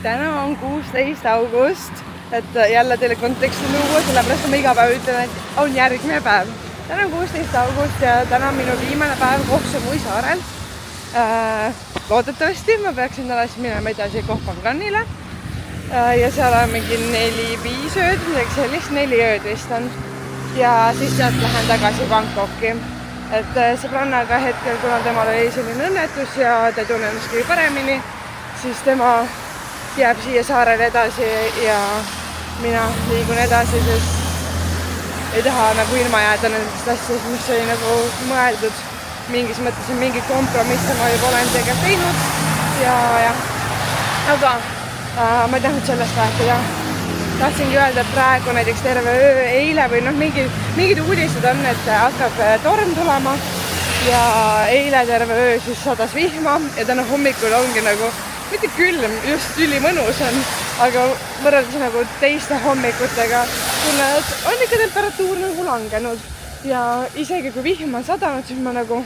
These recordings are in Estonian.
täna on 16. august, et jälle teile konteksti luua, sellepärast ma iga päev ütlen, et on järgmine päev. Täna on 16. august ja täna on minu viimane päev Kohtsamui saarel. Loodetavasti ma peaksin täna siis minema edasi Kohtpanganile ja seal on mingi 4-5 ööd, midagi sellist, 4 ööd vist on. Ja siis sealt lähen tagasi Bangkoki. Et sõbrannaga hetkel, kuna temal oli selline õnnetus ja ta ei tunne ennast kõige paremini, siis tema jääb siia saarele edasi ja mina liigun edasi, sest ei taha nagu ilma jääda nendest asjadest, mis oli nagu mõeldud. Mingis mõttes on mingi kompromisse ma juba olen tegelikult teinud ja. Aga ma ei tahtnud sellest rääkida. Tahtsingi öelda, et praegu näiteks terve öö, eile või mingid uudised on, et hakkab torm tulema ja eile terve öö siis sadas vihma ja täna hommikul ongi nagu, mitte külm, just ülimõnus on, aga võrreldes nagu teiste hommikutega tunnen, et on ikka temperatuur nagu langenud ja isegi kui vihm on sadanud, siis ma nagu,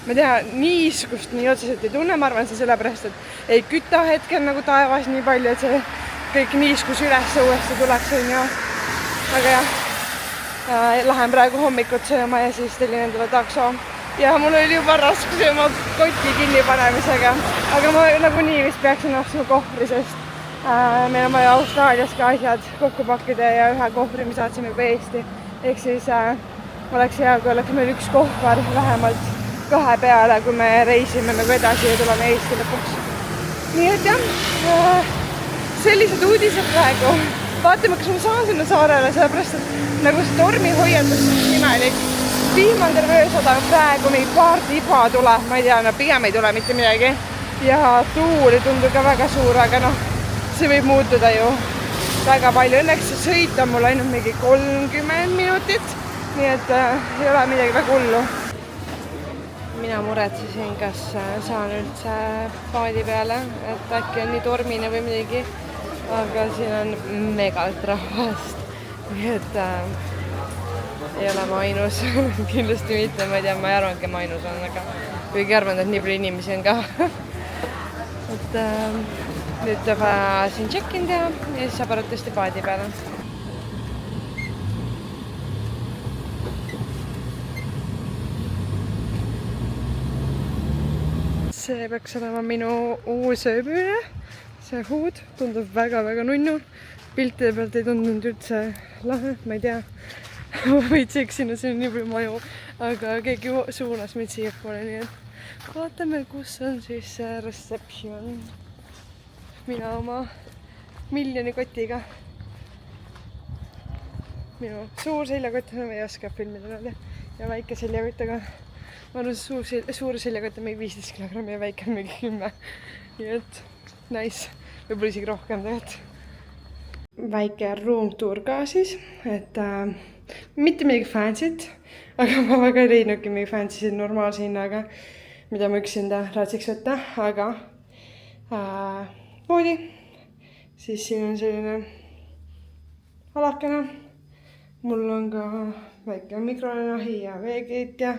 ma ei tea, niiskust nii otseselt ei tunne, ma arvan see sellepärast, et ei küta hetkel nagu taevas nii palju, et see kõik niiskus üles uuesti tuleks, on ju. Aga jah, lähen praegu hommikut sööma ja siis telin endale takso. Ja mul oli juba raskusi oma koti kinni panemisega. Aga ma nagu nii vist peaksin ostma kohvri, sest meil on vaja Austraalias ka asjad kokku pakkida ja ühe kohvri me saatsime juba Eesti. Ehk siis oleks hea, kui oleks meil üks kohvar vähemalt 2 peale, kui me reisime nagu edasi ja tuleme Eesti lõpuks. Nii et jah, sellised uudised praegu. Vaatame, kas ma saan sinna saarele, sellepärast, et nagu see tormihoiatus on imelik. Vihm on terve öö sadanud praegu, mingi paar tiba tuleb, ma ei tea, no pigem ei tule mitte midagi. Ja tuul ei tundu ka väga suur, aga noh, see võib muutuda ju väga palju. Õnneks sõit on mul ainult mingi 30 minutit, nii et ei ole midagi väga hullu. Mina muretsesin, kas saan üldse paadi peale, et äkki on nii tormine või midagi, aga siin on megalt rahvast, nii et ei ole ma ainus, kindlasti mitte, ma ei tea, ma ei arvangi ma ainus on, aga kuigi arvan, et nii palju inimesi on ka. Et nüüd tuleb siin check-in teha ja siis saab arvatavasti paadi peale. See peaks olema minu uus ööbüüne. See huud tundub väga-väga nunnu. Piltide pealt ei tundunud üldse lahe, ma ei tea. Ma võitseks sinna, siin on nii palju maju, aga keegi suunas meid siiapoole, nii et vaatame, kus on siis reception. Mina oma miljoni kotiga. Minu suur seljakott, ma ei oska filmida ja väike seljakott, aga ma arvan, suur seljakott on mingi 15 kilogrammi ja väike on mingi 10. Nii et nice. Võib-olla isegi rohkem tegelikult. Väike room tour ka siis, et mitte midagi fancy't, aga ma väga ei leidnudki mingi fancy'sid normaalse hinnaga, mida ma üksinda raatsiks võtta, aga voodi. Siis siin on selline alakene. Mul on ka väike mikrolanahi ja veekeit ja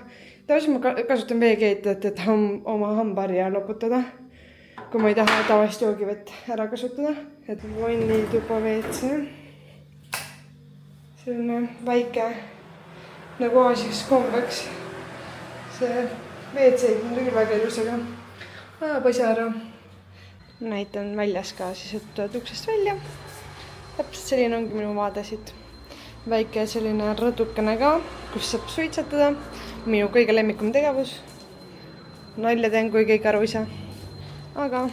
tavaliselt ma kasutan veekeitet, et oma hambarja loputada, kui ma ei taha tavalist joogivett ära kasutada. Et vannituba WC. Selline väike nagu Aasias kombeks. See WC on küll väga ilus, aga põsara. Näitan väljas ka siis, et tuled uksest välja. Täpselt selline ongi minu vaade siit. Väike selline rõdukene ka, kus saab suitsetada. Minu kõige lemmikum tegevus. Nalja teen, kui kõik aru ei saa. Aga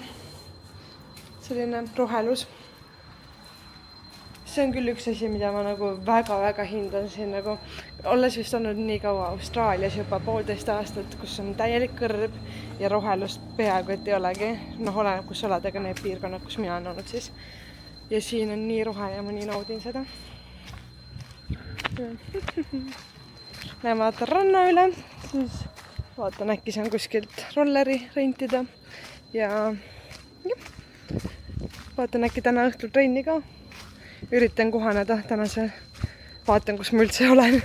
selline rohelus. See on küll üks asi, mida ma nagu väga-väga hindan siin nagu. Olles vist olnud nii kaua Austraalias juba 1,5 aastat, kus on täielik kõrb ja rohelust peaaegu, et ei olegi. Noh, oleneb, kus oled, aga need piirkonnad, kus mina olen olnud siis. Ja siin on nii rohele ja ma nii naudin seda. Lähen vaatan ranna üle, siis vaatan äkki saan kuskilt rolleri rentida ja vaatan äkki täna õhtul trenni ka. Üritan kohaneda tänase, vaatan, kus ma üldse olen,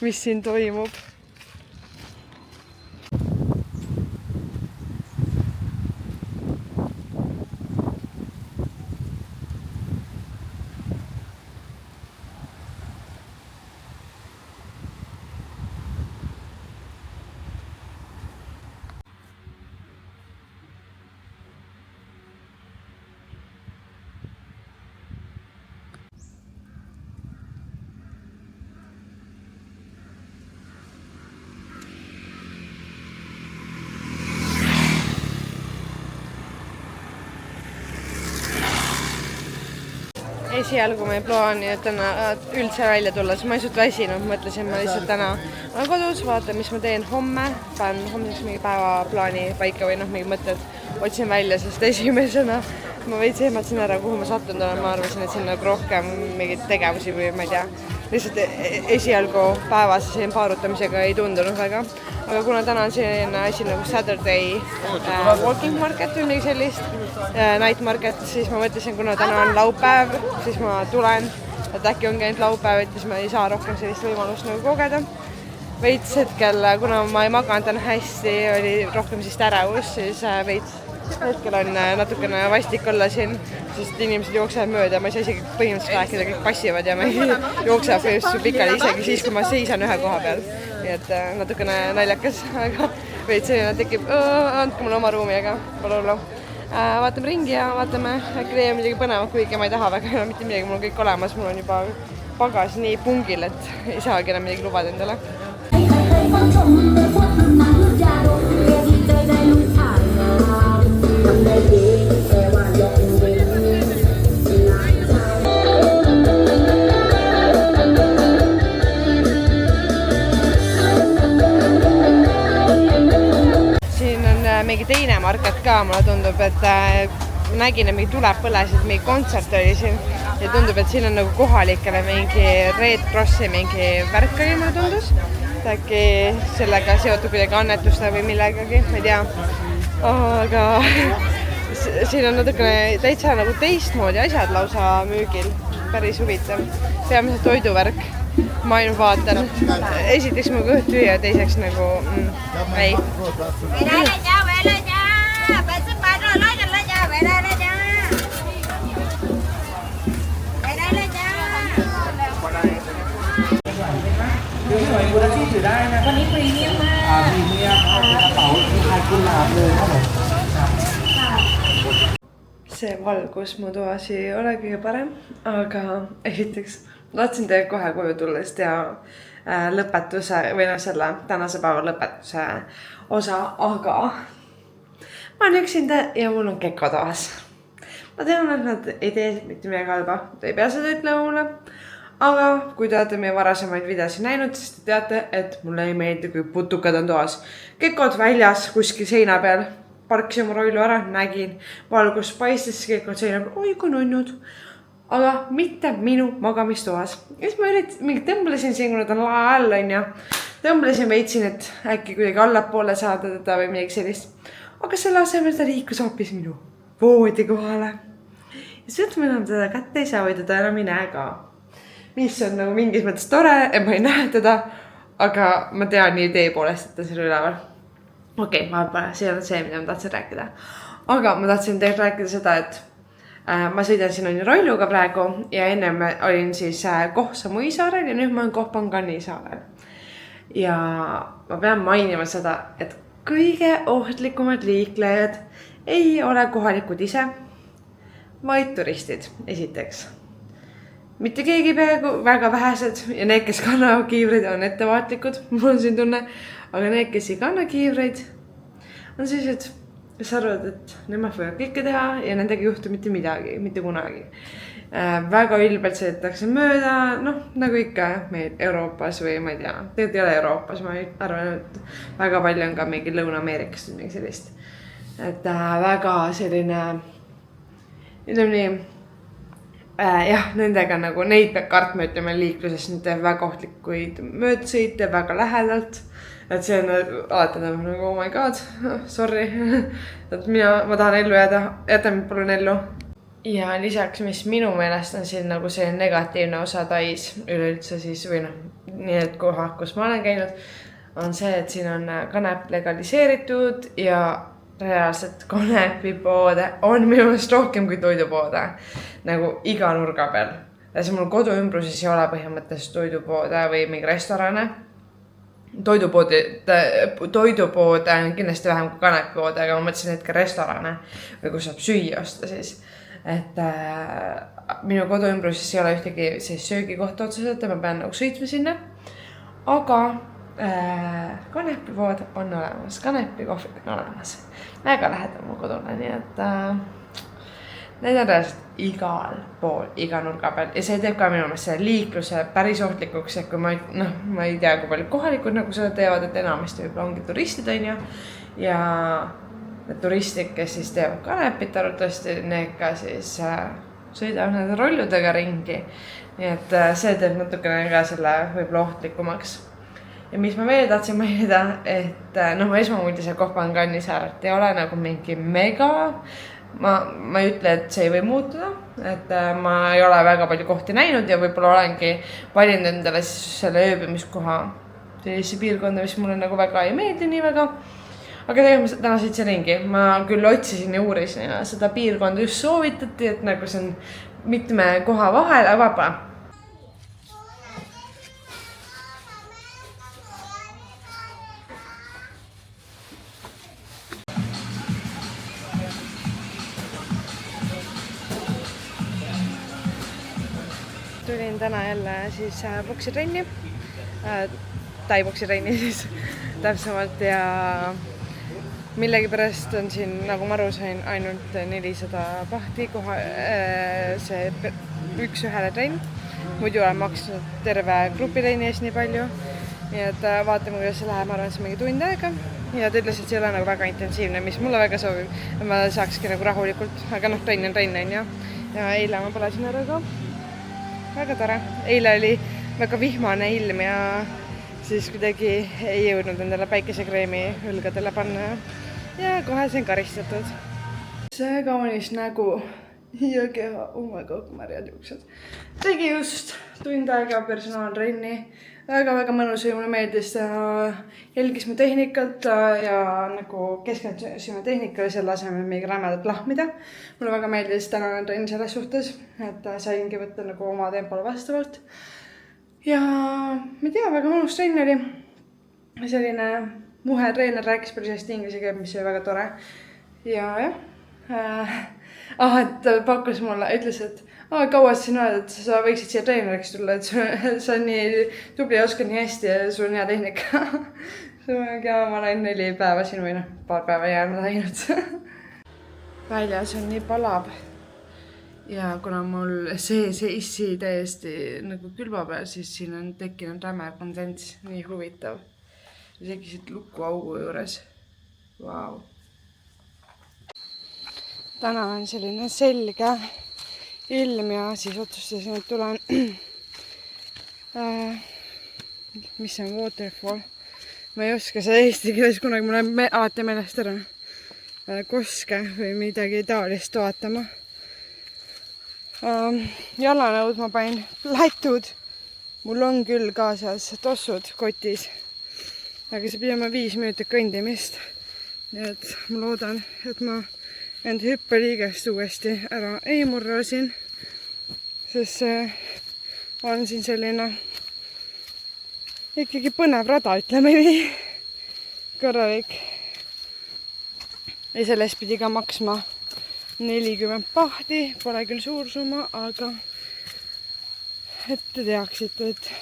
mis siin toimub. esialgu ma ei plaani, et täna üldse välja tulla, siis ma lihtsalt väsinud, mõtlesin, ma lihtsalt täna olen kodus, vaatan, mis ma teen homme, panen homseks mingi päevaplaani paika või mingi mõtted otsin välja, sest esimesena ma veits ehmatasin ära, kuhu ma sattunud olen, ma arvasin, et siin rohkem mingeid tegevusi või ma ei tea, lihtsalt esialgu päevas siin paarutamisega ei tundunud väga, aga kuna täna on selline asi nagu Saturday walking market või mingi sellist night market, siis ma mõtlesin, kuna täna on laupäev, siis ma tulen, et äkki ongi ainult laupäev, et siis ma ei saa rohkem sellist võimalust nagu kogeda. Veits hetkel, kuna ma ei maganud täna hästi, oli rohkem siis ärevus, siis veits hetkel on natukene vastik olla siin, sest inimesed jooksevad mööda, ma ei saa isegi põhimõtteliselt rääkida, kõik passivad ja ma jooksevad põhimõtteliselt pikali isegi siis, kui ma seisan ühe koha peal. Nii et natukene naljakas, aga veits selline tekib, andke mulle oma ruumi, aga pole hullu. Vaatame ringi ja vaatame, äkki leiame midagi põnevat, kuigi ma ei taha väga mitte midagi, mul on kõik olemas, mul on juba pagas nii pungil, et ei saagi enam midagi lubada endale. Siin on mingi teine market ka, mulle tundub, et nägin, et mingi tuleb põlesid, mingi kontsert oli siin ja tundub, et siin on nagu kohalikele mingi Red Crossi mingi värk oli, mulle tundus. Äkki sellega seotud kuidagi annetuste või millegagi, ma ei tea. Aga siin on natukene täitsa nagu teistmoodi asjad lausa müügil. Päris huvitav. Peamiselt toiduvärk. Ma ainult vaatan. Esiteks mu kõht tüü ja teiseks nagu ei. See valgus mu toas ei ole kõige parem, aga esiteks tahtsin teile kohe koju tulla ja lõpetuse või selle tänase päeva lõpetuse osa, aga ma olen üksinda ja mul on Keko toas. Ma tean, et nad ei tee mitte midagi halba, te ei pea seda ütlema mulle. Aga kui te olete meie varasemaid videosi näinud, siis te teate, et mulle ei meeldi, kui putukad on toas. Kekod väljas kuskil seina peal, parkisin oma rollu ära, nägin, valgus paistis, Kekod seina peal, oi kui nunnud. Aga mitte minu magamistoas. Ja siis ma tõmblesin siin, kuna ta on lae all on ja tõmblesin veitsin, et äkki kuidagi allapoole saada teda või midagi sellist. Aga selle asemel ta liikus hoopis minu voodi kohale. Ja siis ma enam teda kätte ei saa või teda enam ei näe ka. Mis on nagu mingis mõttes tore, et ma ei näe teda, aga ma tean nii idee poolest, et ta seal üleval. Okei, vahepeal, see on see, mida ma tahtsin rääkida. Aga ma tahtsin teile rääkida seda, et ma sõidan siin rolluga praegu ja ennem olin siis Kohtsamu saarel ja nüüd ma olen Kohtpangani saarel. Ja ma pean mainima seda, et kõige ohtlikumad liiklejad ei ole kohalikud ise, vaid turistid, esiteks. Mitte keegi peaaegu väga vähesed ja need, kes kannavad kiivreid, on ettevaatlikud, mul on siin tunne, aga need, kes ei kanna kiivreid, on sellised, kes arvavad, et nemad võivad kõike teha ja nendega juhtu mitte midagi, mitte kunagi. Väga ülbelt sõidetakse mööda, nagu ikka meil Euroopas või ma ei tea, tegelikult ei ole Euroopas, ma arvan, et väga palju on ka mingi Lõuna-Ameerikast või mingi sellist. Et väga selline, ütleme nii, jah, nendega nagu neid peab kartma, ütleme liikluses, nüüd teeb väga ohtlikuid möödsõite väga lähedalt. Et see on alati nagu, oh my god, sorry. Et ma tahan ellu jääda, jäta mind palun ellu. Ja lisaks, mis minu meelest on siin nagu see negatiivne osa Tais üleüldse siis, või need kohad, kus ma olen käinud, on see, et siin on kanep legaliseeritud ja reaalselt kanepipoode on minu meelest rohkem kui toidupoode. Nagu iga nurga peal. Ja see mul kodu ümbruses ei ole põhimõtteliselt toidupoode või mingi restorane. Toidupoode on kindlasti vähem kui kanepipoode, aga ma mõtlesin hetke restorane või kus saab süüa osta siis. Et minu kodu ümbruses ei ole ühtegi söögikohta otseselt ja ma pean nagu sõitma sinna. Aga kanepipood on olemas, kanepikohvid on olemas. Väga lähedal mu kodule, nii et need on reaalselt igal pool, iga nurga peal ja see teeb ka minu meelest selle liikluse päris ohtlikuks, et kui ma ei tea, kui palju kohalikud nagu seda teevad, et enamasti võib-olla ongi turistid, on ju, ja need turistid, kes siis teevad kanepit arvatavasti, need ka siis sõidavad nende rolludega ringi, nii et see teeb natukene ka selle võib-olla ohtlikumaks. Ja mis ma veel tahtsin mainida, et mu esmamuldise Koh-Phangan'i saaret ei ole nagu mingi mega. Ma ei ütle, et see ei või muutuda, et ma ei ole väga palju kohti näinud ja võib-olla olengi valinud endale siis selle ööbimiskoha sellise piirkonda, mis mulle nagu väga ei meeldi nii väga. Aga tegelikult ma täna sõitsin ringi, ma küll otsisin ja uurisin ja seda piirkonda just soovitati, et nagu see on mitme koha vahel, aga vaba. Tulin täna jälle siis boksitrenni, tai-boksitrenni siis täpsemalt ja millegipärast on siin, nagu ma aru sain, ainult 400 pahti koha, see 1-1 trenn. Muidu olen maksnud terve grupitrenni eest nii palju. Nii et vaatame, kuidas see läheb, ma arvan, et see mingi tund aega. Ja ta ütles, et see ei ole nagu väga intensiivne, mis mulle väga sobib. Ma saakski nagu rahulikult, aga trenn on ju. Ja eile ma palasin ära ka. Väga tore. Eile oli väga vihmane ilm ja siis kuidagi ei jõudnud endale päikesekreemi õlgadele panna ja kohe sain karistatud. See kaunis nägu ja keha, oh my god, märjad juuksed. Tegi just tund aega personaaltrenni. Väga mõnus ja mulle meeldis jälgis mu tehnikat ja nagu keskendusime tehnikale selle asemel mingi rämedat lahmida. Mulle väga meeldis tänane trenn selles suhtes, et saingi võtta nagu oma tempole vastavalt. Ja ma ei tea, väga mõnus trenn oli. Selline muhe treener rääkis päris hästi inglise keelt, mis oli väga tore. Ja et pakkus mulle, ütles, et kaua siin oled, et sa võiksid siia treeneriks tulla, et sa on nii tubli ja oskad nii hästi ja sul on hea tehnika. Ma olen 4 päeva siin või paar päeva jäänud läinud. Väljas on nii palab ja kuna mul see issi täiesti nagu külma peal, siis siin on tekkinud räme kondents, nii huvitav. Isegi siit lukuaugu juures. Vau. Täna on selline selge ilm ja siis otsustasin, et tulen mis on waterfall. Ma ei oska seda eesti keeles kunagi, mul on alati meelest ära koske või midagi taolist vaatama. Jalanõud ma panin lätud. Mul on küll kaasas tossud kotis, aga see pidama 5 minutit kõndimist. Nii et ma loodan, et ma enda hüppeliigest uuesti ära ei murra siin, sest on siin selline ikkagi põnev rada, ütleme nii, korralik. Ja sellest pidi ka maksma 40 pahti, pole küll suur summa, aga et te teaksite, et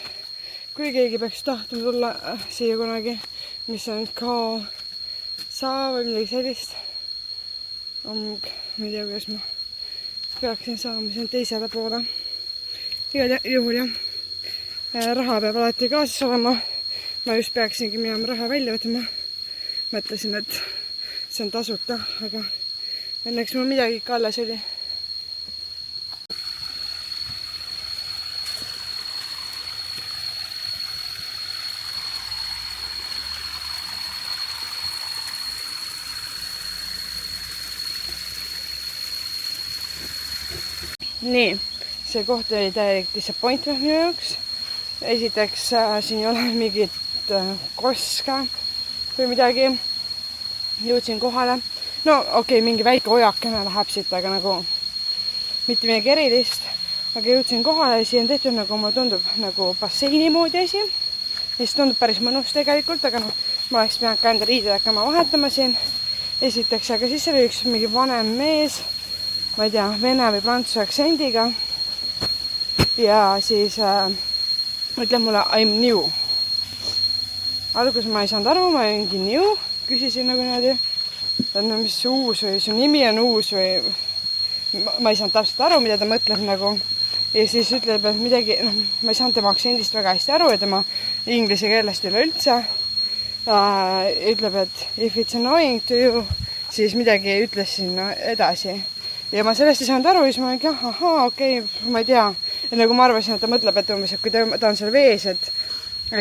kui keegi peaks tahtma tulla siia kunagi, mis on Khao Sa või midagi sellist, ma ei tea, kuidas ma peaksin saama siin teisele poole. Igal juhul jah, raha peab alati kaasas olema. Ma just peaksingi minema raha välja võtma. Mõtlesin, et see on tasuta, aga õnneks mul midagi ikka alles oli. Nii, see koht oli täielik disappointment minu jaoks. Esiteks siin ei ole mingit koska või midagi. Jõudsin kohale. No okei, mingi väike ojakene läheb siit, aga nagu mitte midagi erilist. Aga jõudsin kohale ja siin on tehtud nagu mulle tundub nagu basseini moodi asi. Ja siis tundub päris mõnus tegelikult, aga ma oleks pidanud ka enda riided hakkama vahetama siin. Esiteks, aga siis oli üks mingi vanem mees, ma ei tea, vene või prantsuse aktsendiga ja siis ütleb mulle I'm new. Alguses ma ei saanud aru, ma mingi new, küsisin nagu niimoodi, et no mis uus või su nimi on uus või ma ei saanud täpselt aru, mida ta mõtleb nagu. Ja siis ütleb, et midagi, ma ei saanud tema aktsendist väga hästi aru ja tema inglise keelest üleüldse. Ütleb, et if it's annoying to you, siis midagi ütles sinna edasi. Ja ma sellest ei saanud aru, siis ma olin, okei, ma ei tea. Ja nagu ma arvasin, et ta mõtleb, et umbes, et kui ta on seal vees, et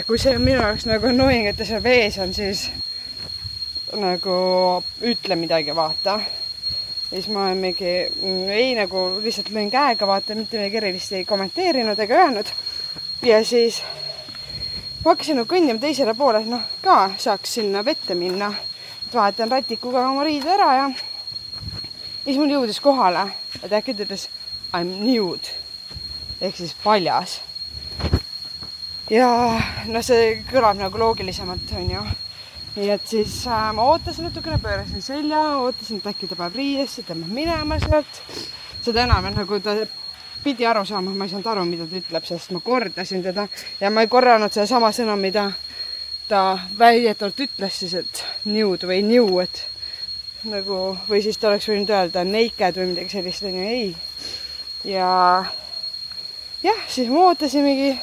kui see on minu jaoks nagu annoying, et ta seal vees on, siis nagu ütle midagi, vaata. Ja siis ma mingi, ei nagu lihtsalt lõin käega, vaata, mitte midagi erilist ei kommenteerinud ega öelnud. Ja siis ma hakkasin nagu kõndima teisele poole, ka saaks sinna vette minna. Et vahetan ratikuga oma riide ära ja siis mul jõudis kohale, et äkki ta ütles I'm nude ehk siis paljas. Ja see kõlab nagu loogilisemalt, on ju. Nii et siis ma ootasin natukene, pöörasin selja, ootasin, et äkki ta paneb riidesse, tõmbab minema sealt. Seda enam, et nagu ta pidi aru saama, ma ei saanud aru, mida ta ütleb, sest ma kordasin teda ja ma ei korranud seda sama sõna, mida ta väidetavalt ütles siis, et nude või new, et nagu, või siis ta oleks võinud öelda naked või midagi sellist, ei. Ja jah, siis ma ootasin mingi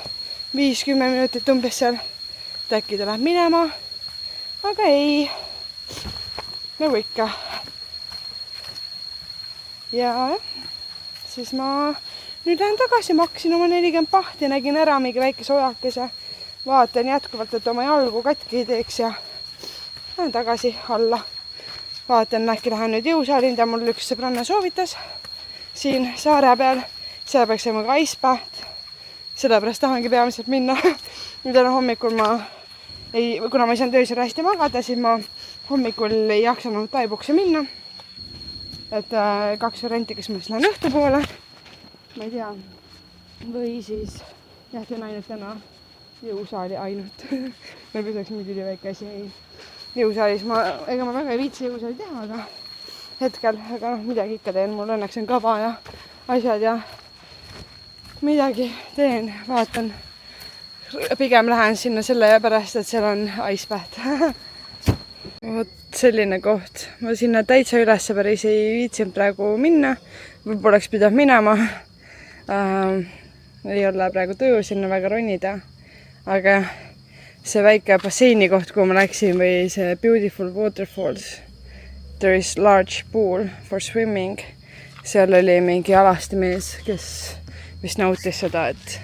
5-10 minutit umbes seal, et äkki ta läheb minema, aga ei, nagu ikka. Ja siis ma nüüd lähen tagasi, maksin oma 40 pahti, nägin ära mingi väikese ojakese, vaatan jätkuvalt, et oma jalgu katki ei teeks ja lähen tagasi alla. Vaatan, äkki lähen nüüd jõusaali, mida mul üks sõbranna soovitas siin saare peal. Seal peaks olema ka icebath. Sellepärast tahangi peamiselt minna. Täna hommikul kuna ma ei saanud öösel hästi magada, siis ma hommikul ei jaksanud taibuksi minna. Et 2 varianti, kas ma siis lähen õhtu poole, ma ei tea, või siis teen ainult täna jõusaali ainult. Meil pisaks mingi väike asi ei. Jõusaalis ega ma väga ei viitsi jõusaali teha, aga hetkel, aga midagi ikka teen, mul õnneks on kava ja asjad ja midagi teen, vaatan. Pigem lähen sinna selle pärast, et seal on icebath. Vot selline koht. Ma sinna täitsa ülesse päris ei viitsinud praegu minna. Võib-olla oleks pidanud minema. Ei ole praegu tuju sinna väga ronida, aga see väike basseini koht, kuhu ma läksin, või see Beautiful Waterfalls, there is large pool for swimming. Seal oli mingi alastimees, kes vist nautis seda, et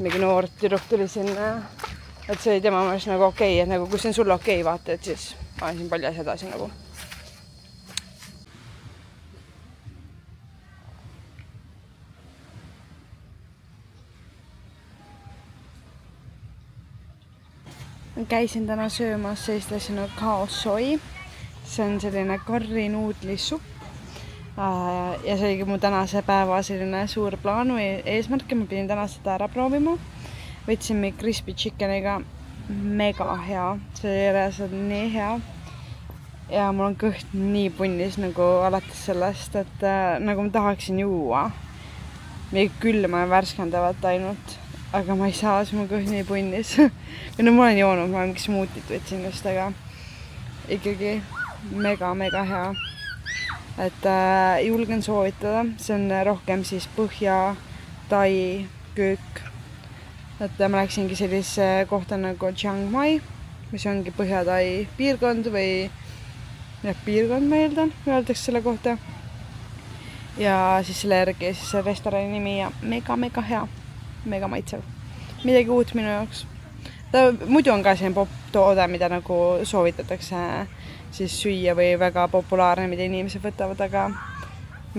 mingi noor tüdruk tuli sinna, et see oli tema mõttes nagu okei, et nagu kui see on sulle okei, vaata, et siis ma olen siin paljas edasi nagu. Käisin täna söömas sellist asja nagu kaosoi. See on selline karrinuudlisupp. Ja see oligi mu tänase päeva selline suur plaan või eesmärk. Ma pidin täna seda ära proovima. Võtsin mingi crispy chickeniga. Mega hea. See on nii hea. Ja mul on kõht nii punnis nagu alates sellest, et nagu ma tahaksin juua. Mingi külma ja värskendavat ainult. Aga ma ei saa, siis mul kõht nii punnis. Või no ma olen joonud, ma mingi smoothit võtsin just, aga ikkagi mega hea. Et julgen soovitada. See on rohkem siis Põhja-Tai köök. Et ma läksingi sellise kohta nagu Chiang Mai, mis ongi Põhja-Tai piirkond või piirkond ma eeldan, öeldakse selle kohta. Ja siis selle järgi siis see restorani nimi ja mega hea. Mega maitsev. Midagi uut minu jaoks. Muidu on ka selline pop-toode, mida nagu soovitatakse siis süüa või väga populaarne, mida inimesed võtavad, aga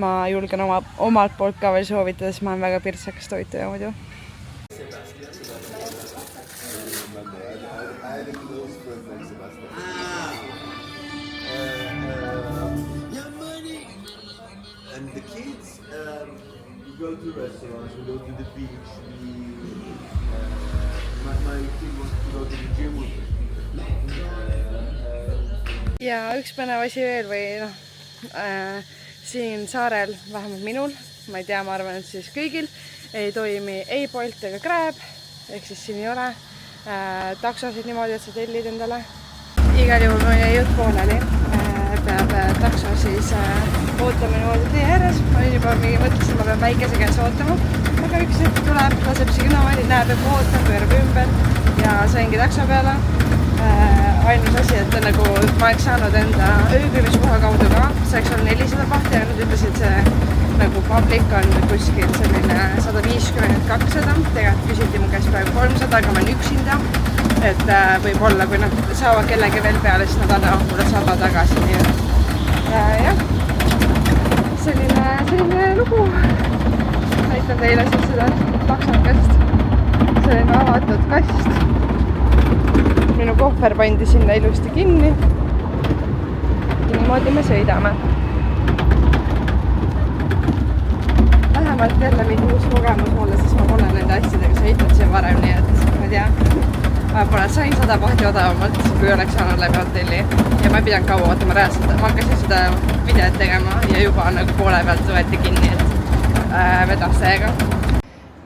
ma julgen omalt poolt ka veel soovitada, sest ma olen väga pirtsakas toituja muidu. We go to restaurants, we go to the beach, my kid wants to go to the gym with me. Ja üks põnev asi veel või siin saarel, vähemalt minul, ma ei tea, ma arvan, et siis kõigil ei toimi ei Bolt ega Grab, ehk siis siin ei ole taksosid niimoodi, et sa tellid endale. Igal juhul mul jäi jutt pooleli. peab takso siis ootama niimoodi tee ääres. Ma olin juba mõtlesin, ma pean väikese käes ootama, aga üks hetk tuleb, laseb signaali, näeb, et ma ootan, pöörab ümber ja saingi takso peale. Ainus asi, et nagu ma oleks saanud enda ööbimiskoha kaudu ka, see oleks olnud 400 bahti ja nad ütlesid, see nagu public on kuskil selline 150-200. Tegelikult küsiti mu käest praegu 300, aga ma olen üksinda. Et võib-olla, kui nad saavad kellegi veel peale, siis nad annavad mulle 100 tagasi. Nii et jah, selline lugu. Näitan teile siis seda taksakast. Selline avatud kast. Minu kohver pandi sinna ilusti kinni. Ja niimoodi me sõidame. Vähemalt jälle mingi uus kogemus mulle, sest ma pole nende asjadega sõitnud siin varem, nii et ma ei tea. Võib-olla sain 100 bahti odavamalt, kui oleks saanud läbi hotelli. Ja ma ei pidanud kaua ootama reaalselt. Ma hakkasin seda videot tegema ja juba nagu poole pealt võeti kinni, et vedas täiega.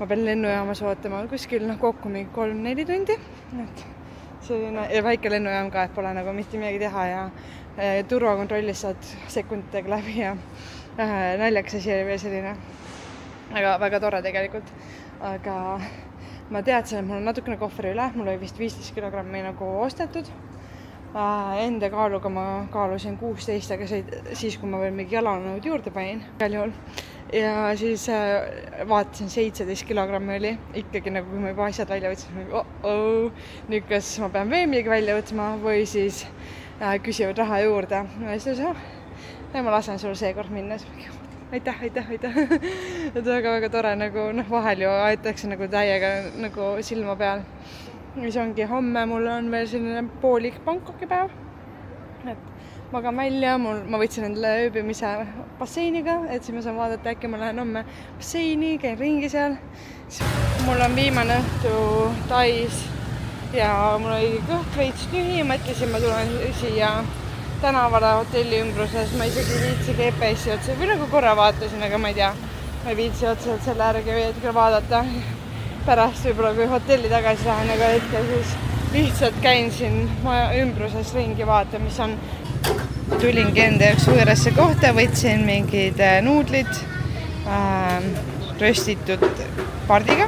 Ma pean lennujaamas ootama kuskil kokku mingi 3-4 tundi. Selline väike lennujaam ka, et pole nagu mitte midagi teha ja turvakontrollis saad sekunditega läbi ja naljakas asi oli veel selline. Väga tore tegelikult, aga ma teadsin, et mul on natukene kohveri üle, mul oli vist 15 kilogrammi nagu ostetud. Enda kaaluga ma kaalusin 16, aga siis, kui ma veel mingi jalanõud juurde panin igal juhul. Ja siis vaatasin 17 kilogrammi oli ikkagi nagu, kui ma juba asjad välja võtsin, nüüd kas ma pean veel midagi välja võtma või siis küsivad raha juurde. Ja siis ma lasen sul seekord minna. Aitäh. Et väga tore, nagu vahel ju aetakse nagu täiega nagu silma peal. Mis ongi homme, mul on veel selline poolik Bangkoki päev. Et magan välja, ma võtsin endale ööbimise basseiniga, et siis ma saan vaadata, äkki ma lähen homme basseini, käin ringi seal. Mul on viimane õhtu Tais ja mul oli kõht veits tühi, mõtlesin, ma tulen siia tänavale hotelli ümbruses, ma isegi viitsi GPS-i otsa või nagu korra vaatasin, aga ma ei tea, ma ei viitsi otsa selle järgi või hetkel vaadata pärast võib-olla, kui hotelli tagasi lähen, aga hetkel siis lihtsalt käin siin ümbruses ringi vaata, mis on. Tulingi enda jaoks võõrasse kohta, võtsin mingid nuudlid röstitud pardiga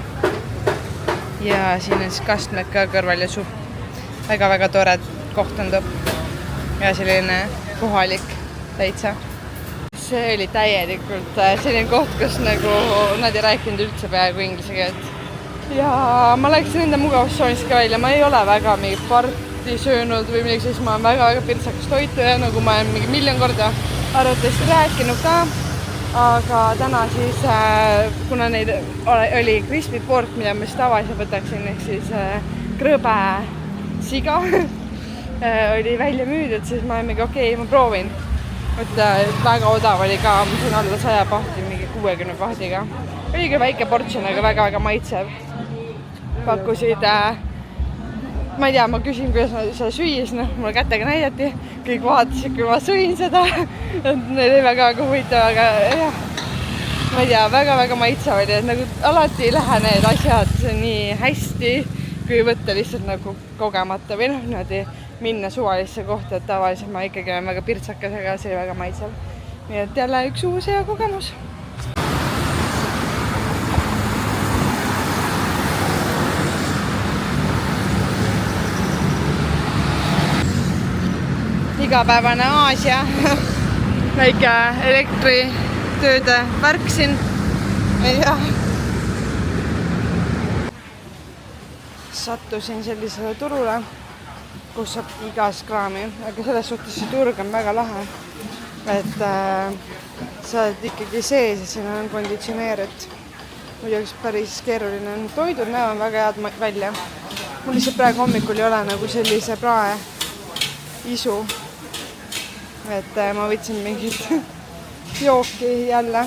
ja siin on siis kastmed ka kõrval ja supp. Väga tore koht tundub. Ja selline kohalik täitsa. See oli täielikult selline koht, kus nagu nad ei rääkinud üldse peaaegu inglise keelt. Ja ma läksin enda mugavustsoonist ka välja. Ma ei ole väga mingi parti söönud või midagi, siis ma olen väga pirtsakas toitu ja nagu ma olen mingi miljon korda arvatavasti rääkinud ka. Aga täna siis, kuna neid oli crispy pork, mida ma siis tavaliselt võtaksin, ehk siis krõbe siga, oli välja müüdud, siis ma olen mingi okei, ma proovin. Väga odav oli ka, ma sain alla 100 bahti, mingi 60 bahtiga. Oli küll väike portsjon, aga väga maitsev. Pakkusid, ma ei tea, ma küsin, kuidas ma seda süües, mulle kätega näidati, kõik vaatasid, kui ma sõin seda. Neil oli väga huvitav, aga jah, ma ei tea, väga maitsev oli, et nagu alati ei lähe need asjad nii hästi, kui võtta lihtsalt nagu kogemata või niimoodi minna suvalisse kohta, et tavaliselt ma ikkagi olen väga pirtsakas, aga see oli väga maitsev. Nii et jälle üks uus hea kogemus. Igapäevane Aasia, väike elektritööde värk siin. Ja sattusin sellisele turule, kus saab igas kraami, aga selles suhtes see turg on väga lahe. Et sa oled ikkagi sees ja siin on konditsioneerit. Muidugi päris keeruline on. Toidud näevad väga head välja. Mul lihtsalt praegu hommikul ei ole nagu sellise prae isu. Et ma võtsin mingit jooki jälle.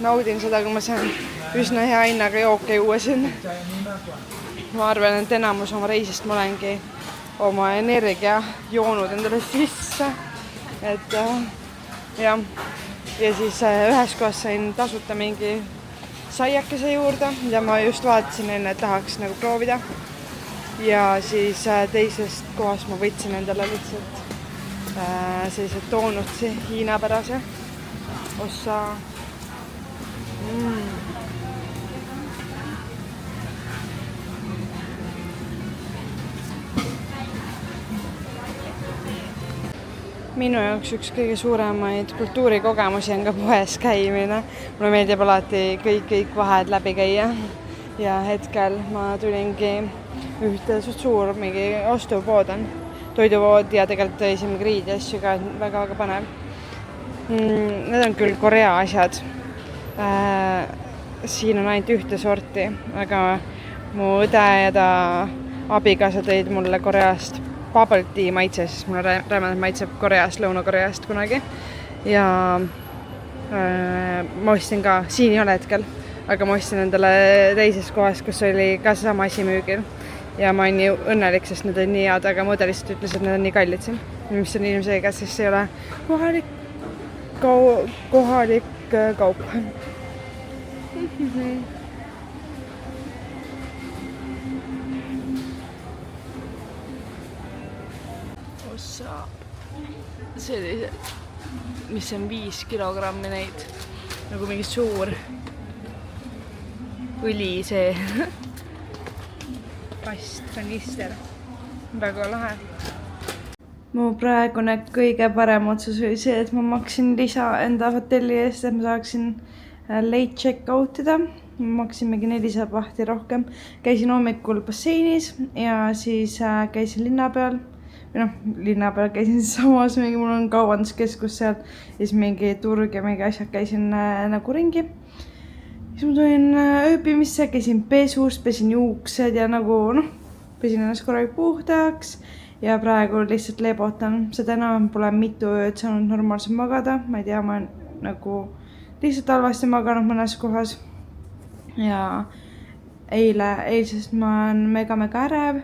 Naudin seda, kui ma saan üsna hea hinnaga jooki juua siin. Ma arvan, et enamus oma reisist ma olengi oma energia joonud endale sisse. Et jah. Ja siis ühes kohas sain tasuta mingi saiakese juurde ja ma just vaatasin enne, et tahaks nagu proovida. Ja siis teisest kohast ma võtsin endale lihtsalt sellised doonutsi, hiinapärase osa. Minu jaoks üks kõige suuremaid kultuurikogemusi on ka poes käimine. Mulle meeldib alati kõik vahed läbi käia. Ja hetkel ma tulingi ühte suur mingi ostupood on. Toiduvood ja tegelikult tõisin mingi riidi asju ka, väga panev. Need on küll Korea asjad. Siin on ainult ühte sorti, aga mu õde ja ta abikaasa tõid mulle Koreast bubble tea maitse, sest mulle rämedalt maitseb Koreast, Lõuna-Koreast kunagi. Ja ma ostsin ka, siin ei ole hetkel, aga ma ostsin endale teises kohas, kus oli ka sama asi müügil. Ja ma olen nii õnnelik, sest need on nii head, aga mu õde lihtsalt ütles, et need on nii kallid siin. Mis on ilmselge, sest ei ole kohalik kaup. Sellised, mis on 5 kilogrammi neid, nagu mingi suur õli see kanister. Väga lahe. Mu praegune kõige parem otsus oli see, et ma maksin lisa enda hotelli eest, et ma saaksin late check-out ida. Ma maksin mingi 400 bahti rohkem. Käisin hommikul basseinis ja siis käisin linna peal käisin samas, mul on kaubanduskeskus seal, siis mingi turg ja mingi asjad käisin nagu ringi. Siis ma tulin ööbimisse, käisin pesus, pesin juuksed ja nagu pesin ennast korralik puhtaks ja praegu lihtsalt lebotan. Seda enam pole mitu ööd saanud normaalselt magada, ma ei tea, ma olen nagu lihtsalt halvasti maganud mõnes kohas. Ja eilsest ma olen mega ärev.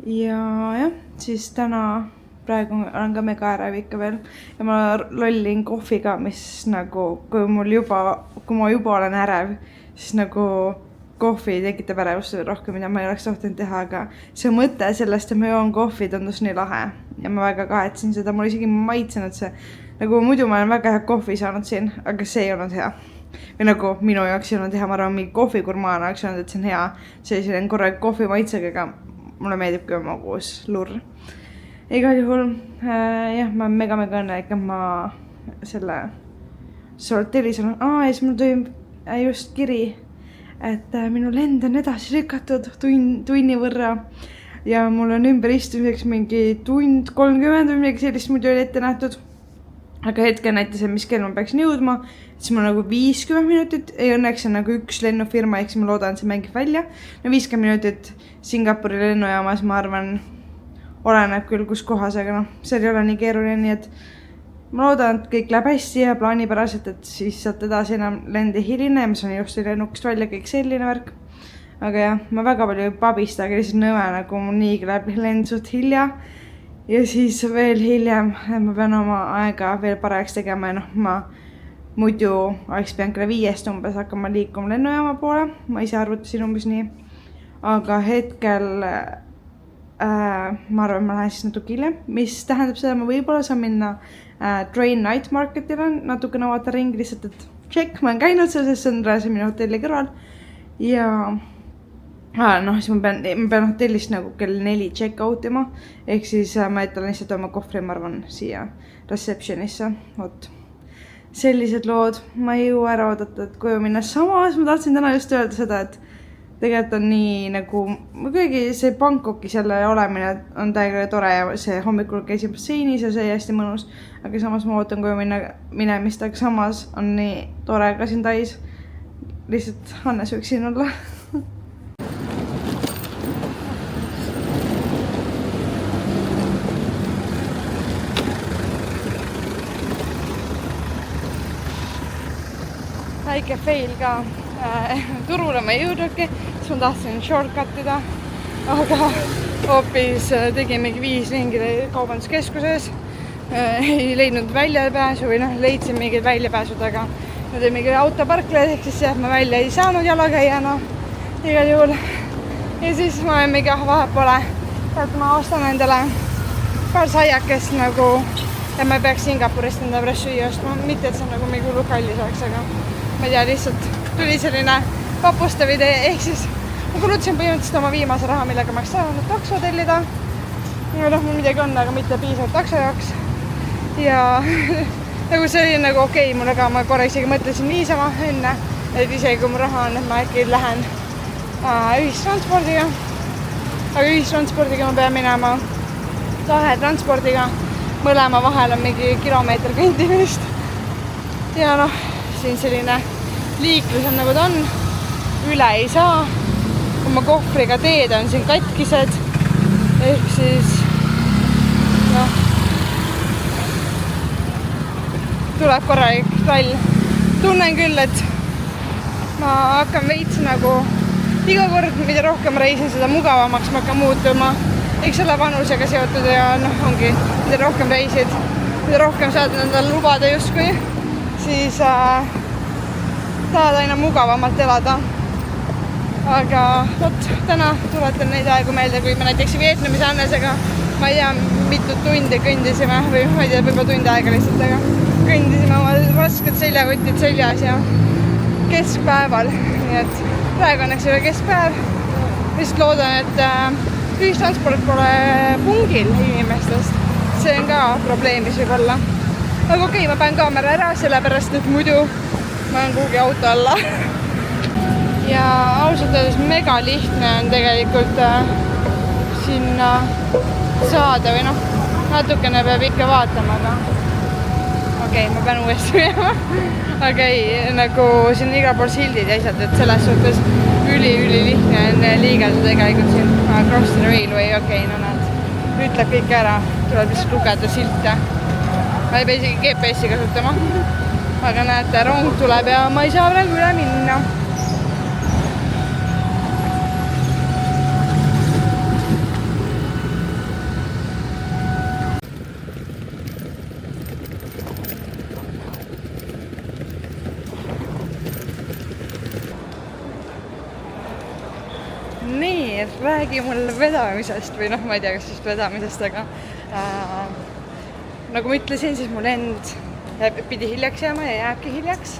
Ja jah, siis täna praegu olen ka mega ärev ikka veel ja ma lollin kohviga, mis nagu, kui ma juba olen ärev, siis nagu kohvi tekitab ärevust rohkem, mida ma ei oleks tohtinud teha, aga see mõte sellest, et ma joon kohvi, tundus nii lahe ja ma väga kahetsin seda, mul isegi maitsenud see, nagu muidu ma olen väga hea kohvi saanud siin, aga see ei olnud hea. Või nagu minu jaoks ei olnud hea, ma arvan, mingi kohvikurmaana oleks olnud, et see on hea, see on korralik kohvi maitsega, aga mulle meeldib ka magus lurr. Igal juhul, jah, ma olen mega õnnelik, et ma selle hotellis olen. Ja siis mul tuli just kiri, et minu lend on edasi lükatud tunni võrra ja mul on ümber istumiseks mingi tund 30 või midagi sellist muidu oli ette nähtud. Aga hetkel näitas, mis kell ma peaksin jõudma, siis mul nagu 50 minutit, õnneks on nagu üks lennufirma, eks ma loodan, see mängib välja. No 50 minutit Singapuri lennujaamas, ma arvan, oleneb küll kus kohas, aga see ei ole nii keeruline, nii et ma loodan, et kõik läheb hästi ja plaanipäraselt, et siis saad edasi enam lendi hiline ja ma saan just lennukist välja kõik selline värk. Aga jah, ma väga palju ei pabista, aga lihtsalt nõve, nagu mul niigi läheb lend suht hilja. Ja siis veel hiljem ma pean oma aega veel parajaks tegema ja ma muidu oleks pean kella 5 umbes hakkama liikuma lennujaama poole. Ma ise arvutasin umbes nii. Aga hetkel ma arvan, ma lähen siis natuke hiljem, mis tähendab seda, ma võib-olla saan minna Train Night Marketile natuke vaata ringi lihtsalt, et check, ma olen käinud seal, sest see on reaalselt minu hotelli kõrval. Ja siis ma pean hotellist nagu kell 4 check-out ima, ehk siis ma jätan lihtsalt oma kohvri, ma arvan, siia receptionisse. Vot. Sellised lood, ma ei jõua ära oodata, et koju minna. Samas ma tahtsin täna just öelda seda, et tegelikult on nii nagu, kõigi see Bangkokis jälle olemine on täiega tore ja see hommikul käisin basseinis ja see hästi mõnus, aga samas ma ootan koju minemist, aga samas on nii tore ka siin Tais. Lihtsalt Hannes võiks siin olla. Väike fail ka. Turule ma ei jõudnudki, siis ma tahtsin shortcut ida, aga hoopis tegin mingi 5 ringi kaubanduskeskuses. Ei leidnud väljapääsu või leidsin mingid väljapääsud, aga nüüd oli mingi autoparkleid, ehk siis sealt ma välja ei saanud jalakäijana igal juhul. Ja siis ma olen mingi vahepoole, et ma ostan endale paar saiakest nagu ja ma peaks Singapurist enda pärast süüa ostma, mitte et see nagu mingi hullu kallis oleks, aga ma ei tea, lihtsalt tuli selline vapustav idee, ehk siis ma kulutasin põhimõtteliselt oma viimase raha, millega ma oleks saanud takso tellida. Noh, mul midagi on, aga mitte piisavalt takso jaoks. Ja nagu see oli nagu okei, mulle ka ma korra isegi mõtlesin niisama enne, et isegi kui mu raha on, et ma äkki lähen ühistranspordiga. Aga ühistranspordiga ma pean minema transpordiga. Mõlema vahel on mingi kilomeeter kõndimist. Ja noh, siin selline liiklus on nagu ta on. Üle ei saa. Oma kohvriga teed on siin katkised. Ehk siis noh, tuleb korralik trall. Tunnen küll, et ma hakkan veits nagu iga kord, mida rohkem reisin, seda mugavamaks ma hakkan muutuma. Eks selle vanusega seotud ja noh, ongi, mida rohkem reisid, mida rohkem saad endale lubada justkui, siis tahad aina mugavamalt elada. Aga vot, täna tuletan neid aegu meelde, kui me näiteks Vietnamis Annesega, ma ei tea, mitut tundi kõndisime või ma ei tea, võib-olla tund aega lihtsalt, aga kõndisime oma rasked seljakotid seljas ja keskpäeval. Nii et praegu õnneks ei ole keskpäev. Lihtsalt loodan, et ühistransport pole pungil inimestest. See on ka probleem, mis võib olla. Aga okei, ma panen kaamera ära, sellepärast, et muidu ma olen kuhugi auto alla. Ja ausalt öeldes mega lihtne on tegelikult sinna saada või noh, natukene peab ikka vaatama, aga okei, ma pean uuesti minema. Aga ei, nagu siin igal pool sildid ja asjad, et selles suhtes üli lihtne on liigelda tegelikult siin Across the Railway, okei, no näed, ütleb kõik ära, tuleb lihtsalt lugeda silte. Ma ei pea isegi GPS-i kasutama, aga näete, rong tuleb ja ma ei saa praegu üle minna. Nii, räägi mulle vedamisest või noh, ma ei tea, kas just vedamisest, aga nagu ma ütlesin, siis mu lend pidi hiljaks jääma ja jääbki hiljaks.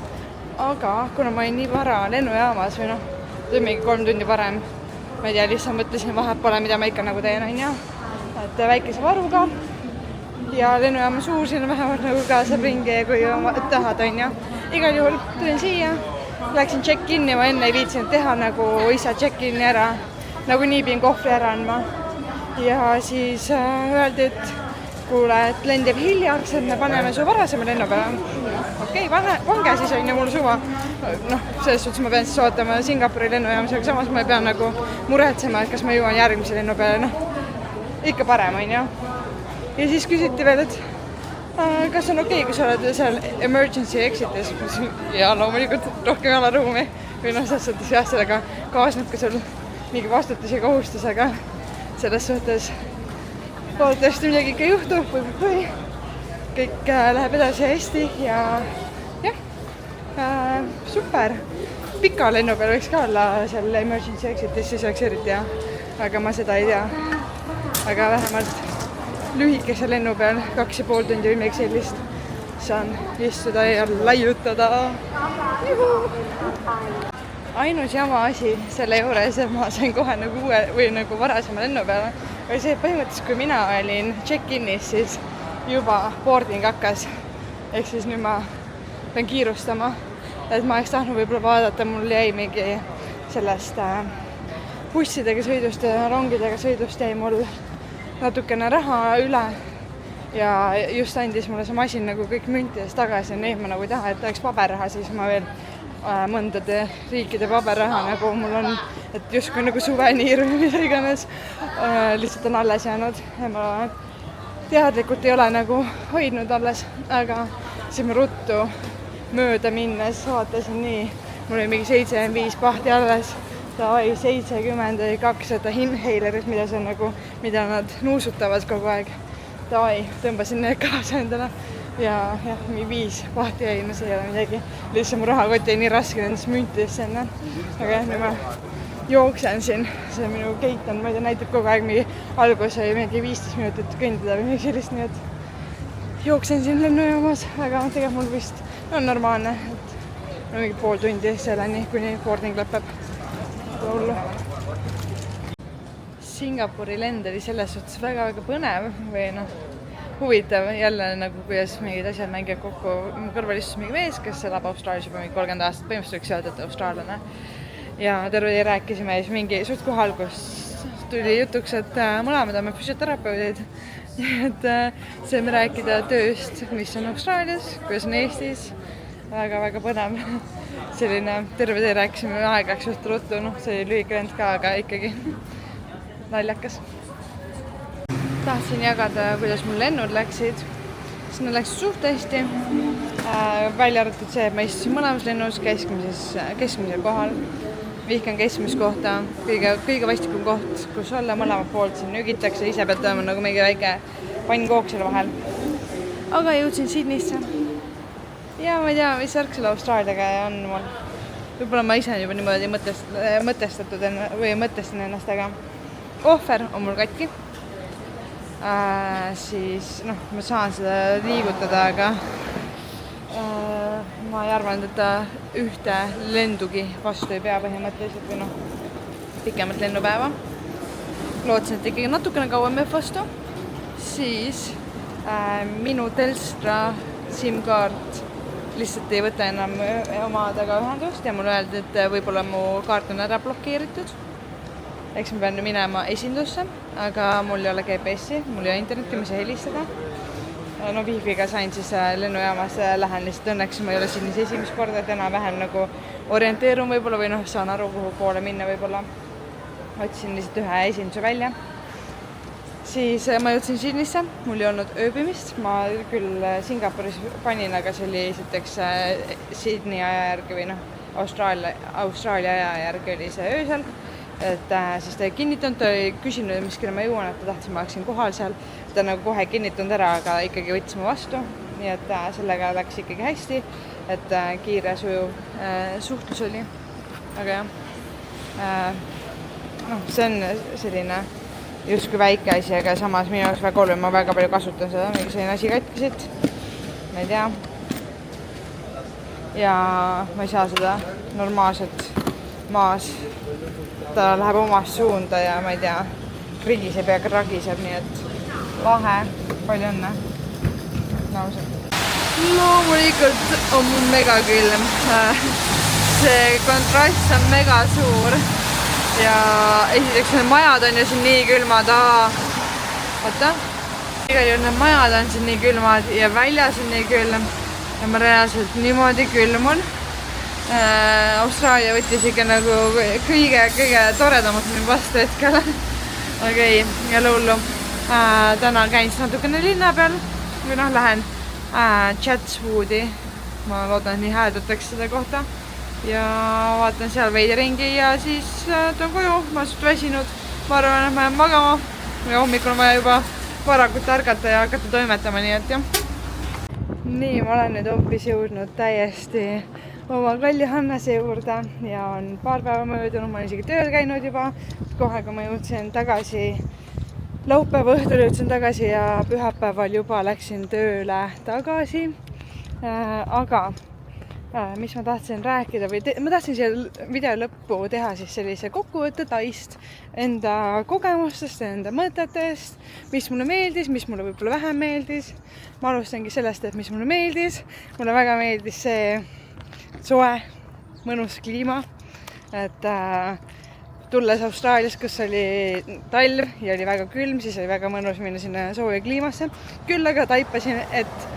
Aga kuna ma olin nii vara lennujaamas või noh, mingi 3 tundi varem, ma ei tea, lihtsalt mõtlesin vahepeale, mida ma ikka nagu teen, on ja. Et väikese varuga ja lennujaama suur, siin vähemalt nagu kaasab ringi, kui tahad, on ja. Igal juhul tulin siia. Läksin check-in'i, ma enne ei viitsinud teha nagu isa check-in'i ära, nagu nii pidin kohvri ära andma. Ja siis öeldi, et kuule, et lend jääb hiljaks, et me paneme su varasema lennu peale. Okei, pange siis on ju mul suva. Noh, selles suhtes ma pean siis ootama Singapuri lennujaamas, aga samas ma ei pea nagu muretsema, et kas ma jõuan järgmise lennu peale. Noh, ikka parem on ju. Ja siis küsiti veel, et kas on okei, kui sa oled seal emergency exitis? Ja loomulikult rohkem jalaruumi. Või noh, selles suhtes jah, sellega kaasneb ka sul mingi vastutus ja kohustus, aga selles suhtes loodetavasti midagi ikka juhtub või kõik läheb edasi hästi ja jah, super. Pika lennu peal võiks ka olla seal emergency exitis, siis oleks eriti ja aga ma seda ei tea. Aga vähemalt lühikese lennu peal 2,5 tundi või midagi sellist saan istuda ja laiutada. Ainus jama asi selle juures, et ma sain kohe nagu uue või nagu varasema lennu peale, oli see, et põhimõtteliselt kui mina olin check-in'is, siis juba boarding hakkas. Ehk siis nüüd ma pean kiirustama, et ma oleks tahtnud võib-olla vaadata, mul jäi mingi sellest bussidega sõidust ja rongidega sõidust jäi mul natukene raha üle ja just andis mulle see masin nagu kõik müntidest tagasi ja neid ma nagu ei taha, et oleks paberraha, siis ma veel mõndade riikide paberraha nagu mul on, et justkui nagu suveniir või mida iganes lihtsalt on alles jäänud ja ma teadlikult ei ole nagu hoidnud alles, aga siis ma ruttu mööda minnes vaatasin nii, mul oli mingi 75 pahti alles. Ta oli 70 või 200 inhalerit, mida see on nagu, mida nad nuusutavad kogu aeg. Davai, tõmbasin need kaasa endale ja jah, 5 pahti jäi, no see ei ole midagi. Lihtsalt mu rahakott jäi nii raske nendest müntidesse enne. Aga jah, nüüd ma jooksen siin, see minu geit on, ma ei tea, näitab kogu aeg mingi algus oli mingi 15 minutit kõndida või mingi sellist, nii et jooksen siin lennujaamas, aga tegelikult mul vist on normaalne, et on mingi pool tundi selleni, kuni boarding lõpeb. Hullu. Singapuri lend oli selles suhtes väga-väga põnev või huvitav jälle kuidas mingid asjad mängivad kokku. Kõrval istus mingi mees, kes elab Austraalias juba mingi 30 aastat, põhimõtteliselt võiks öelda, et austraallane. Ja terve rääkisime siis mingi suht kohal, kus tuli jutuks, et mõlemad oleme füsioterapeudid. Et saime rääkida tööst, mis on Austraalias, kuidas on Eestis. Väga-väga põnev. Selline terve tee rääkisime, aeg läks suht ruttu, see oli lühike lend ka, aga ikkagi naljakas. Tahtsin jagada, kuidas mul lennud läksid. Sinna läks suht hästi. Välja arvatud see, et ma istusin mõlemas lennus keskmisel kohal. Vihkan keskmist kohta, kõige vastikum koht, kus olla mõlemad poolt siin nügitakse, ise pead tõema nagu mingi väike pannkook selle vahel. Aga jõudsin Sydneysse. Ja ma ei tea, mis värk selle Austraaliaga on mul. Võib-olla ma ise juba niimoodi mõtestatud või mõtestan ennast, aga ohver on mul katki. Siis ma saan seda liigutada, aga ma ei arvanud, et ta ühte lendugi vastu ei pea põhimõtteliselt või pikemat lennupäeva. Lootsin, et ikkagi natukene kauem jääb vastu. Siis minu Telstra SIM-kaart lihtsalt ei võta enam oma taga ühendust ja mulle öeldi, et võib-olla mu kaart on ära blokeeritud. Eks ma pean minema esindusse, aga mul ei ole GPS-i, mul ei ole internetti, ma ei saa helistada. Wifiga sain siis lennujaamas, lähen lihtsalt õnneks, ma ei ole siin esimest korda, et enam-vähem orienteerun võib-olla või saan aru, kuhu poole minna võib-olla. Otsin lihtsalt ühe esinduse välja. Siis ma jõudsin Sydneysse, mul ei olnud ööbimist, ma küll Singapuris panin, aga see oli esiteks Sydney aja järgi või Austraalia aja järgi oli see öösel. Et siis ta ei kinnitanud, ta ei küsinud, mis kelle ma jõuan, et ta tahtis, ma oleksin kohal seal. Ta kohe kinnitanud ära, aga ikkagi võttis ma vastu, nii et sellega läks ikkagi hästi, et kiire sujuv suhtlus oli. Aga jah, see on selline justkui väike asi, aga samas minu jaoks väga oluline, ma väga palju kasutan seda, mingi selline asi katkisid, ma ei tea. Ja ma ei saa seda normaalselt maas, ta läheb omast suunda ja ma ei tea, krigiseb ja kragiseb, nii et lahe, palju õnne. Loomulikult on mul mega külm, see kontrast on mega suur. Ja esiteks need majad on ju siin nii külmad, oota, igal juhul need majad on siin nii külmad ja väljas on nii külm ja ma reaalselt niimoodi külmun. Austraalia võttis ikka kõige toredamalt mind vastu hetkele, aga ei, ja hullu. Täna käin siis natukene linna peal või lähen Chatswoodi, ma loodan, et nii hääldatakse seda kohta. Ja vaatan seal veidi ringi ja siis tuon koju, ma olen väsinud, ma arvan, et ma jään magama ja hommikul on vaja juba varakult ärgata ja hakata toimetama, nii et jah. Nii, ma olen nüüd hoopis jõudnud täiesti oma kalli Hannese juurde ja on paar päeva möödunud, ma olen isegi tööl käinud juba, kohe kui ma jõudsin tagasi, laupäeva õhtul jõudsin tagasi ja pühapäeval juba läksin tööle tagasi, aga mis ma tahtsin rääkida või ma tahtsin siia video lõppu teha siis sellise kokkuvõtte Taist, enda kogemustest, enda mõtetest, mis mulle meeldis, mis mulle võib-olla vähem meeldis. Ma alustangi sellest, et mis mulle meeldis. Mulle väga meeldis see soe, mõnus kliima, et tulles Austraalias, kus oli talv ja oli väga külm, siis oli väga mõnus minna sinna sooja kliimasse. Küll aga taipasin, et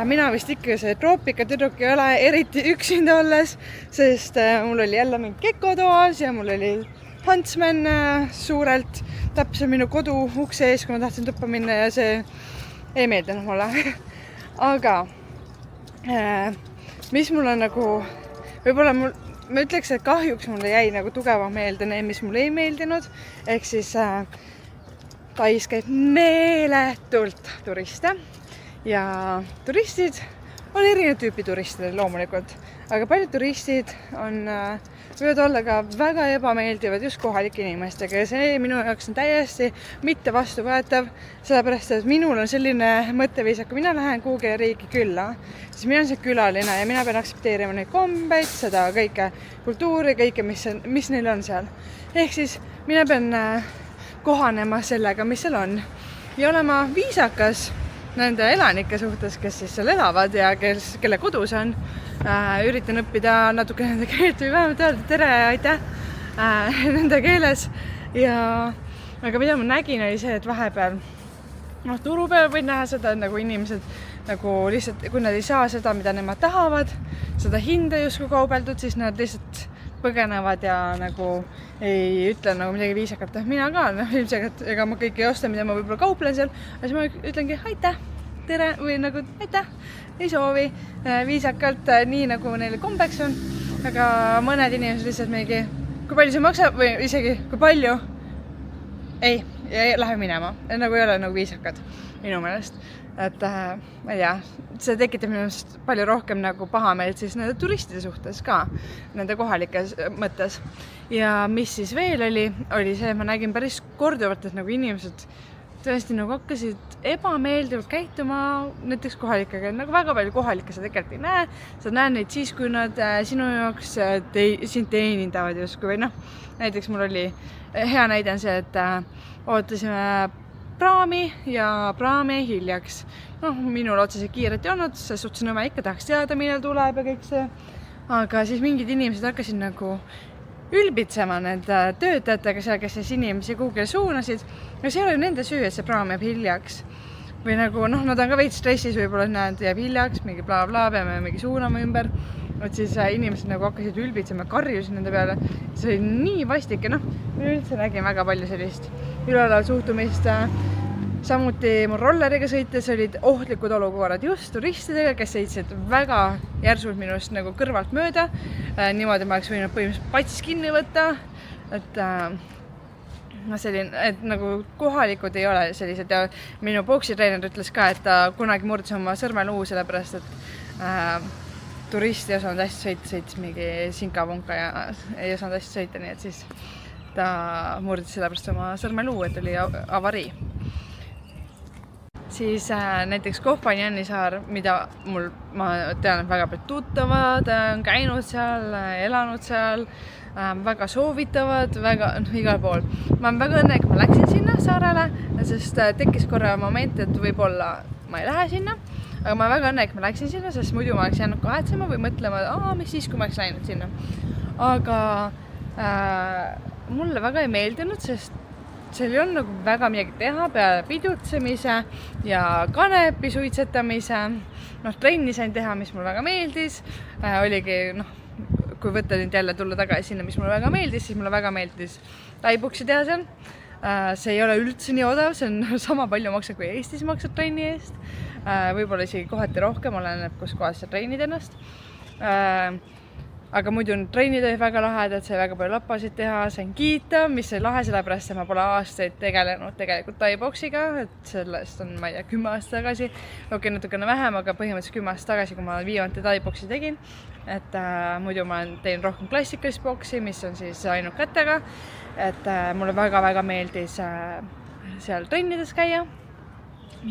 mina vist ikka see troopika tüdruk ei ole, eriti üksinda olles, sest mul oli jälle mingi keko toas ja mul oli Huntsman suurelt täpselt minu kodu ukse ees, kui ma tahtsin tuppa minna ja see ei meeldinud mulle. Aga mis mul on võib-olla ma ütleks, et kahjuks mulle jäi tugeva meelde need, mis mulle ei meeldinud, ehk siis Tais käib meeletult turiste. Ja turistid on erinev tüüpi turistid loomulikult. aga paljud turistid võivad olla ka väga ebameeldivad just kohalike inimestega ja see minu jaoks on täiesti mitte vastuvõetav, sellepärast et minul on selline mõtteviis, et kui mina lähen kuhugi riiki külla, siis mina olen see külaline ja mina pean aktsepteerima neid kombeid, seda kõike kultuuri, kõike, mis neil on seal. Ehk siis mina pean kohanema sellega, mis seal on ja olema viisakas nende elanike suhtes, kes siis seal elavad ja kelle kodus on. Üritan õppida natuke nende keelt või vähemalt öelda tere ja aitäh nende keeles. Aga mida ma nägin oli see, et vahepeal turu peal võid näha seda, et nagu inimesed nagu lihtsalt, kui nad ei saa seda, mida nemad tahavad, seda hinda justkui kaubeldud, siis nad lihtsalt põgenevad ja nagu ei ütle nagu midagi viisakalt, mina ka, ilmselt, ega ma kõik ei osta, mida ma võib-olla kauplen seal, aga siis ma ütlengi aitäh, tere või nagu aitäh, ei soovi viisakalt, nii nagu neile kombeks on, aga mõned inimesed lihtsalt mingi, kui palju see maksab või isegi kui palju, ei lähe minema, nagu ei ole nagu viisakad minu meelest. Et ma ei tea, see tekitab minust palju rohkem nagu pahameelt siis nende turistide suhtes ka, nende kohalikes mõttes. Ja mis siis veel oli see, et ma nägin päris korduvalt, et nagu inimesed tõesti nagu hakkasid ebameeldivalt käituma näiteks kohalikega, nagu väga palju kohalikke sa tegelikult ei näe, sa näed neid siis, kui nad sinu jaoks sind teenindavad justkui või näiteks mul oli hea näide on see, et ootasime praami ja praami hiljaks. Minul otseselt kiiret ei olnud, sest suhtes nõme ikka tahaks teada, millal tuleb ja kõik see. Aga siis mingid inimesed hakkasid nagu ülbitsema nende töötajatega seal, kes siis inimesi kuhugile suunasid. Ja see oli nende süü, et see praam jääb hiljaks. Või nagu, nad on ka veits stressis võib-olla, et näed, jääb hiljaks, mingi bla bla, peame mingi suunama ümber. Et siis inimesed nagu hakkasid ülbitsema, karjusid nende peale. See oli nii vastik ja ma üldse nägin väga palju sellist üleolevat suhtumist. Samuti mul rolleriga sõites olid ohtlikud olukorrad just turistidega, kes sõitsid väga järsult minust nagu kõrvalt mööda. Niimoodi ma oleks võinud põhimõtteliselt patsis kinni võtta. Et nagu kohalikud ei ole sellised ja minu boksitreener ütles ka, et ta kunagi murdis oma sõrmeluu sellepärast, et turisti ei osanud hästi sõita, sõitis mingi sinkavunka ja ei osanud hästi sõita, nii et siis ta murdis sellepärast oma sõrmeluu, et oli avarii. Siis näiteks Kohvani Annisaar, mida ma tean, et väga palju tuttavad, on käinud seal, elanud seal, väga soovitavad, väga igal pool. Ma olen väga õnne, et ma läksin sinna saarele, sest tekkis korra moment, et võib-olla ma ei lähe sinna, aga ma olen väga õnne, et ma läksin sinna, sest muidu ma oleks jäänud kahetsema või mõtlema, mis siis, kui ma oleks läinud sinna. Aga mulle väga ei meeldinud, sest seal ei olnud nagu väga midagi teha peale pidutsemise ja kanepi suitsetamise. Trenni sain teha, mis mulle väga meeldis. Oligi, kui võtta nüüd jälle tulla tagasi sinna, mis mulle väga meeldis, siis mulle väga meeldis taiboksi teha seal. See ei ole üldse nii odav, see on sama palju maksab, kui Eestis maksab trenni eest. Võib-olla isegi kohati rohkem, oleneb, kus kohas sa trennid ennast. Aga muidu trennid olid väga lahedad, sai väga palju lappasid teha, sain kiita, mis oli lahe, sellepärast, et ma pole aastaid tegelenud tegelikult taiboksiga, et sellest on, ma ei tea, 10 aastat tagasi, natukene vähem, aga põhimõtteliselt 10 aastat tagasi, kui ma viimati taiboksi tegin, et muidu ma teen rohkem klassikalist boksi, mis on siis ainult kätega, et mulle väga-väga meeldis seal trennides käia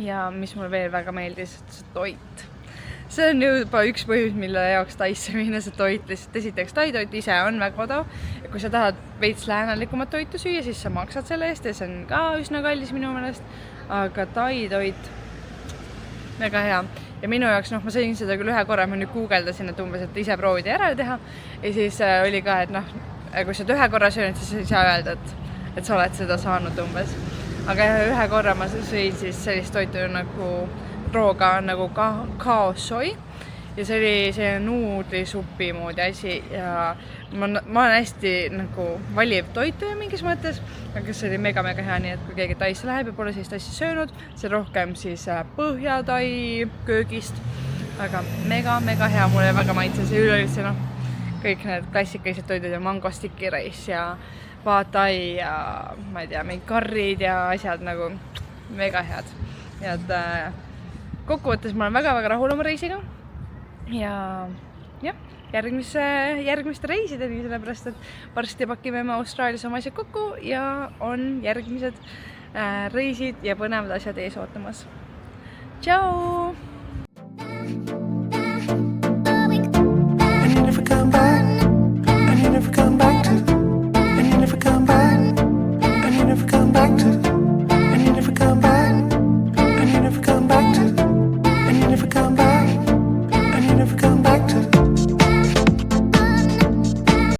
ja mis mulle veel väga meeldis, see toit. See on juba üks põhjus, mille jaoks Taisse minna, see toit lihtsalt. Esiteks, taitoit ise on väga odav ja kui sa tahad veits läänelikumat toitu süüa, siis sa maksad selle eest ja see on ka üsna kallis minu meelest, aga taitoit väga hea. Ja minu jaoks, ma sõin seda küll ühe korra, ma nüüd guugeldasin, et umbes, et ise proovida ära teha ja siis oli ka, et kui sa ühe korra söönud, siis ei saa öelda, et sa oled seda saanud umbes. Aga ühe korra ma sõin siis sellist toitu nagu rooga nagu kaossoi ja see oli see nuudlisupi moodi asi ja ma olen hästi nagu valiv toitu mingis mõttes, aga see oli mega-mega hea, nii et kui keegi Taisse läheb ja pole siis Taisse söönud, see rohkem siis Põhja-Tai köögist, aga mega-mega hea, mulle väga maitses ja üleüldse kõik need klassikalised toidud ja mangostiki reis ja paatai ja ma ei tea, mingi karrid ja asjad nagu mega head ja kokkuvõttes ma olen väga-väga rahul oma reisiga ja jah, järgmiste reisideni, sellepärast et varsti pakime me Austraalias oma asjad kokku ja on järgmised reisid ja põnevad asjad ees ootamas. Tšau!